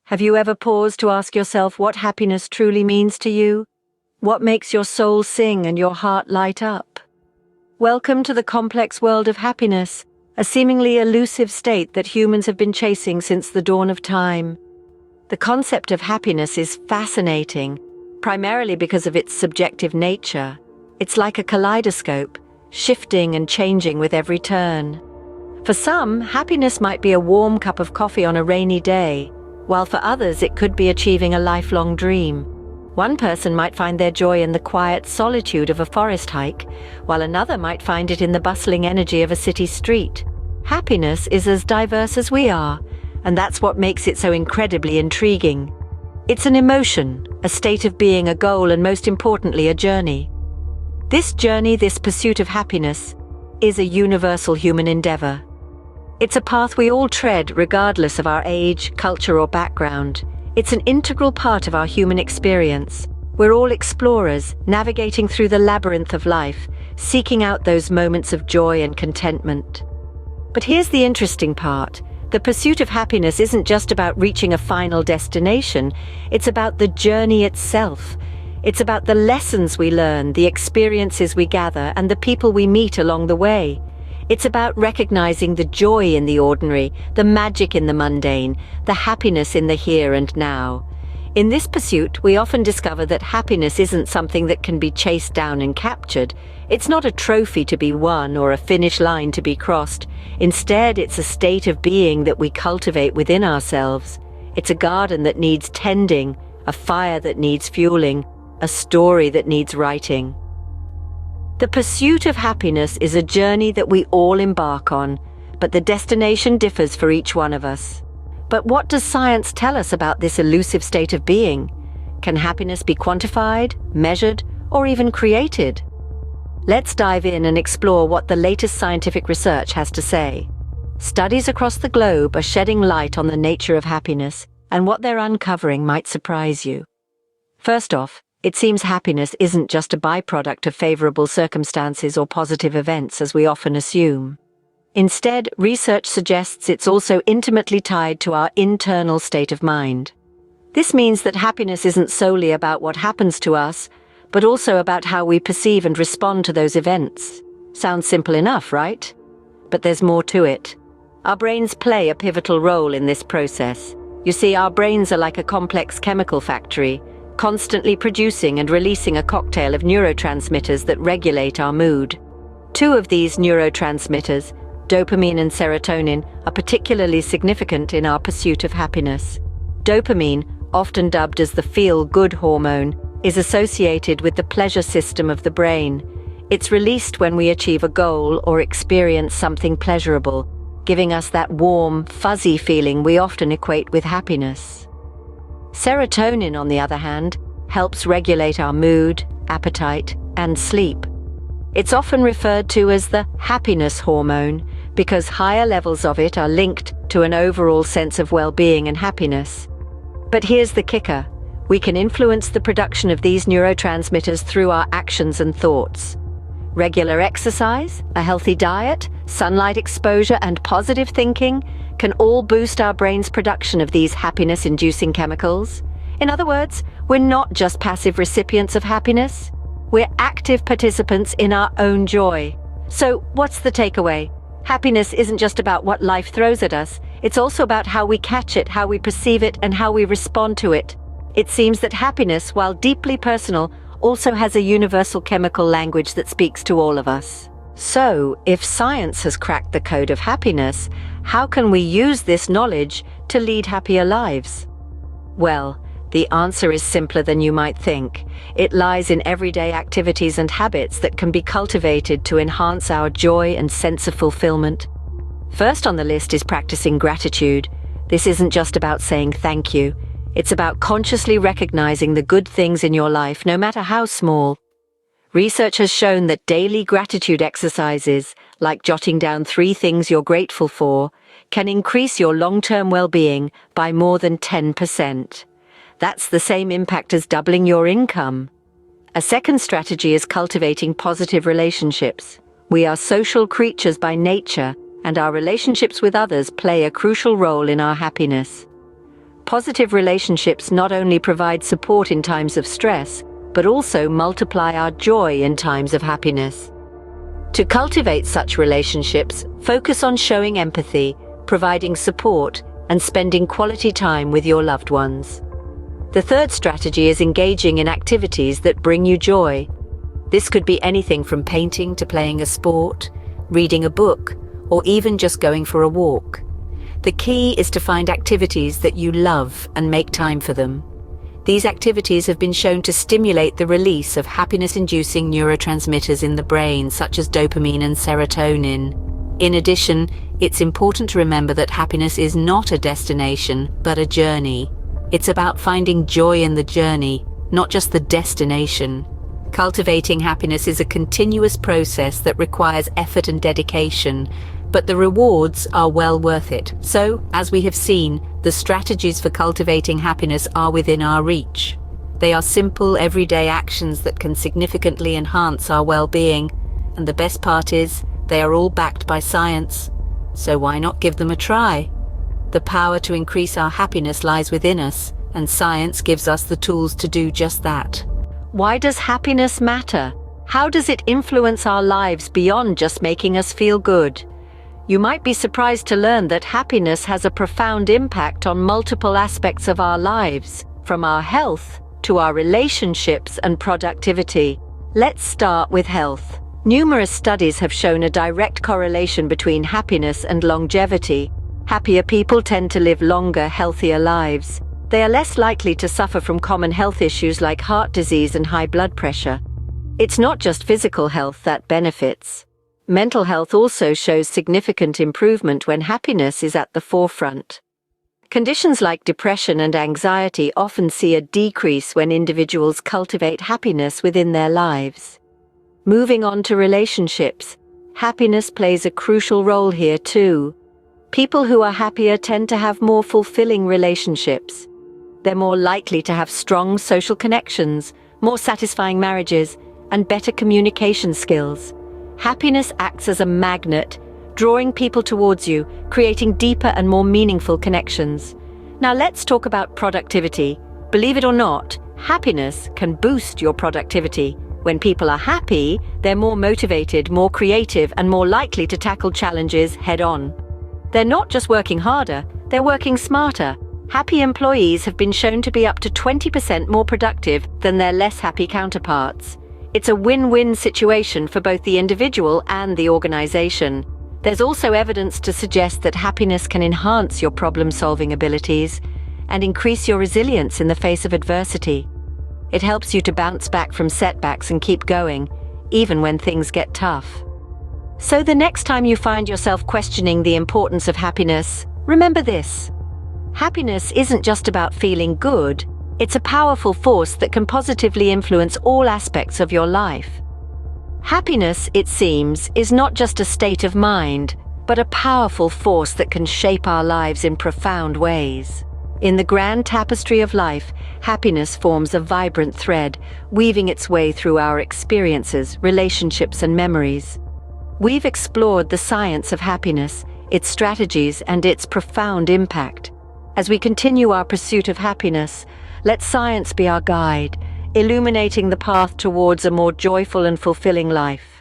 Have you ever paused to ask yourself what happiness truly means to you? What makes your soul sing and your heart light up? Welcome to the complex world of happiness, a seemingly elusive state that humans have been chasing since the dawn of time. The concept of happiness is fascinating, primarily because of its subjective nature. It's like a kaleidoscope, shifting and changing with every turn. For some, happiness might be a warm cup of coffee on a rainy day, while for others it could be achieving a lifelong dream. One person might find their joy in the quiet solitude of a forest hike, while another might find it in the bustling energy of a city street. Happiness is as diverse as we are, and that's what makes it so incredibly intriguing. It's an emotion, a state of being, a goal, and most importantly, a journey. This journey, this pursuit of happiness, is a universal human endeavor. It's a path we all tread regardless of our age, culture, or background. It's an integral part of our human experience. We're all explorers, navigating through the labyrinth of life, seeking out those moments of joy and contentment. But here's the interesting part. The pursuit of happiness isn't just about reaching a final destination. It's about the journey itself. It's about the lessons we learn, the experiences we gather, and the people we meet along the way. It's about recognizing the joy in the ordinary, the magic in the mundane, the happiness in the here and now. In this pursuit, we often discover that happiness isn't something that can be chased down and captured. It's not a trophy to be won or a finish line to be crossed. Instead, it's a state of being that we cultivate within ourselves. It's a garden that needs tending, a fire that needs fueling, a story that needs writing. The pursuit of happiness is a journey that we all embark on, but the destination differs for each one of us. But what does science tell us about this elusive state of being? Can happiness be quantified, measured, or even created? Let's dive in and explore what the latest scientific research has to say. Studies across the globe are shedding light on the nature of happiness, and what they're uncovering might surprise you. First off, it seems happiness isn't just a byproduct of favorable circumstances or positive events, as we often assume. Instead, research suggests it's also intimately tied to our internal state of mind. This means that happiness isn't solely about what happens to us, but also about how we perceive and respond to those events. Sounds simple enough, right? But there's more to it. Our brains play a pivotal role in this process. You see, our brains are like a complex chemical factory, constantly producing and releasing a cocktail of neurotransmitters that regulate our mood. Two of these neurotransmitters, dopamine and serotonin, are particularly significant in our pursuit of happiness. Dopamine, often dubbed as the feel-good hormone, is associated with the pleasure system of the brain. It's released when we achieve a goal or experience something pleasurable, giving us that warm, fuzzy feeling we often equate with happiness. Serotonin, on the other hand, helps regulate our mood, appetite, and sleep. It's often referred to as the happiness hormone because higher levels of it are linked to an overall sense of well-being and happiness. But here's the kicker. We can influence the production of these neurotransmitters through our actions and thoughts. Regular exercise, a healthy diet, sunlight exposure, and positive thinking can all boost our brain's production of these happiness-inducing chemicals. In other words, we're not just passive recipients of happiness, we're active participants in our own joy. So, what's the takeaway? Happiness isn't just about what life throws at us, it's also about how we catch it, how we perceive it, and how we respond to it. It seems that happiness, while deeply personal, also has a universal chemical language that speaks to all of us. So, if science has cracked the code of happiness, how can we use this knowledge to lead happier lives? Well, the answer is simpler than you might think. It lies in everyday activities and habits that can be cultivated to enhance our joy and sense of fulfillment. First on the list is practicing gratitude. This isn't just about saying thank you. It's about consciously recognizing the good things in your life, no matter how small. Research has shown that daily gratitude exercises, like jotting down 3 things you're grateful for, can increase your long-term well-being by more than 10%. That's the same impact as doubling your income. A second strategy is cultivating positive relationships. We are social creatures by nature, and our relationships with others play a crucial role in our happiness. Positive relationships not only provide support in times of stress, but also multiply our joy in times of happiness. To cultivate such relationships, focus on showing empathy, providing support, and spending quality time with your loved ones. The third strategy is engaging in activities that bring you joy. This could be anything from painting to playing a sport, reading a book, or even just going for a walk. The key is to find activities that you love and make time for them. These activities have been shown to stimulate the release of happiness-inducing neurotransmitters in the brain, such as dopamine and serotonin. In addition, it's important to remember that happiness is not a destination, but a journey. It's about finding joy in the journey, not just the destination. Cultivating happiness is a continuous process that requires effort and dedication, but the rewards are well worth it. So, as we have seen, the strategies for cultivating happiness are within our reach. They are simple, everyday actions that can significantly enhance our well-being, and the best part is, they are all backed by science. So why not give them a try? The power to increase our happiness lies within us, and science gives us the tools to do just that. Why does happiness matter? How does it influence our lives beyond just making us feel good? You might be surprised to learn that happiness has a profound impact on multiple aspects of our lives, from our health to our relationships and productivity. Let's start with health. Numerous studies have shown a direct correlation between happiness and longevity. Happier people tend to live longer, healthier lives. They are less likely to suffer from common health issues like heart disease and high blood pressure. It's not just physical health that benefits. Mental health also shows significant improvement when happiness is at the forefront. Conditions like depression and anxiety often see a decrease when individuals cultivate happiness within their lives. Moving on to relationships, happiness plays a crucial role here too. People who are happier tend to have more fulfilling relationships. They're more likely to have strong social connections, more satisfying marriages, and better communication skills. Happiness acts as a magnet, drawing people towards you, creating deeper and more meaningful connections. Now let's talk about productivity. Believe it or not, happiness can boost your productivity. When people are happy, they're more motivated, more creative, and more likely to tackle challenges head-on. They're not just working harder, they're working smarter. Happy employees have been shown to be up to 20% more productive than their less happy counterparts. It's a win-win situation for both the individual and the organization. There's also evidence to suggest that happiness can enhance your problem-solving abilities and increase your resilience in the face of adversity. It helps you to bounce back from setbacks and keep going, even when things get tough. So the next time you find yourself questioning the importance of happiness, remember this. Happiness isn't just about feeling good. It's a powerful force that can positively influence all aspects of your life. Happiness, it seems, is not just a state of mind, but a powerful force that can shape our lives in profound ways. In the grand tapestry of life, happiness forms a vibrant thread, weaving its way through our experiences, relationships, and memories. We've explored the science of happiness, its strategies, and its profound impact. As we continue our pursuit of happiness, let science be our guide, illuminating the path towards a more joyful and fulfilling life.